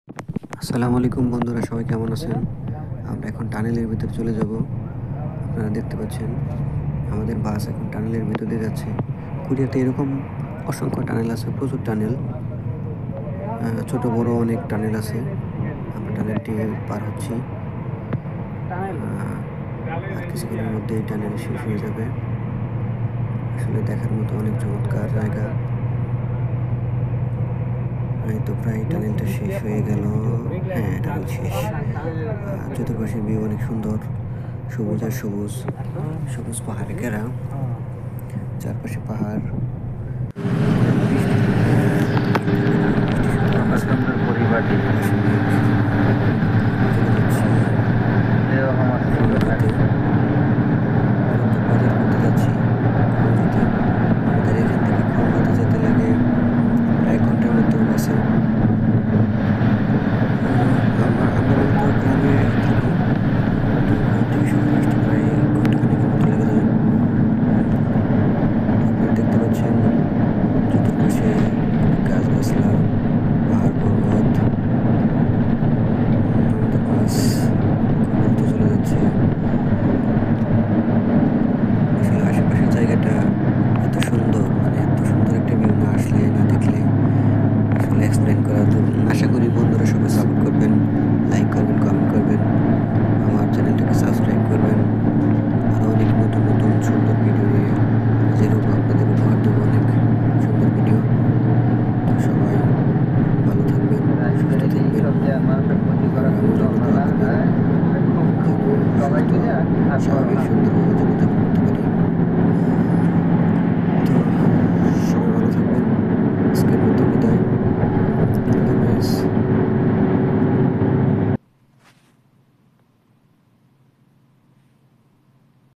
আসসালামু আলাইকুম বন্ধুরা, সবাই কেমন আছেন? আমরা এখন টানেলের ভিতরে চলে যাব। আপনারা দেখতে পাচ্ছেন আমাদের বাস এখন টানেলের ভিতর দিয়ে যাচ্ছে। কুরিয়াতে এরকম অসংখ্য টানেল আছে, প্রচুর টানেল, ছোট বড় অনেক টানেল আছে। আমরা টানেলটি পার হচ্ছি। আর কিছুক্ষণের মধ্যে এই টানেল শেষ হয়ে যাবে। আসলে দেখার মতো অনেক চমৎকার জায়গা। এই তো প্রায় টানেলটা শেষ হয়ে গেল। হ্যাঁ, টানেল শেষ। চতুর্পাশে ভিউ অনেক সুন্দর, সবুজ আর সবুজ, সবুজ পাহাড়ে ঘেরা, চারপাশে পাহাড়। আমরা সুন্দর পরিবারটি আকাশে মেঘ। আমরা চলে যাচ্ছি এরকম আছে রংপুতে। মূলত বাজার করতে যাচ্ছি খুলনা যেতে। আমাদের এখান থেকে খুলনাতে যেতে লাগে প্রায় 1 ঘন্টার মতো বাসে। আমরা মূলত গ্রামে থাকি, তো গ্রাম থেকে শহরে আসতে প্রায় ঘন্টাখানেকের মতো লেগে যায়। আপনারা দেখতে পাচ্ছেন চতুর্পাশে গাছগাছলা, পাহাড় পর্বত। আমাদের বাস খুব দ্রুত চলে যাচ্ছে। আসলে আশেপাশের জায়গাটা এত সুন্দর, মানে এত সুন্দর একটা ভিউ না আসলে, না দেখলে আসলে এক্সপ্লেন করা তো। আশা করি বন্ধুরা সবাই সাপোর্ট করবেন, লাইক করবেন, কমেন্ট করবেন, আমার চ্যানেলটাকে সাবস্ক্রাইব করবেন। আরও অনেক নতুন নতুন সুন্দর ভিডিও নিয়ে হাজির হবো, আপনাদের উপহার দেবো অনেক সুন্দর ভিডিও। তো সবাই ভালো থাকবেন, সুস্থ থাকবেন, মানুষের ক্ষতি আর করার আমার জন্য দোয়া করবেন খুব যেন সুস্থ, সবাই মিলে স্বাভাবিক, সুন্দরভাবে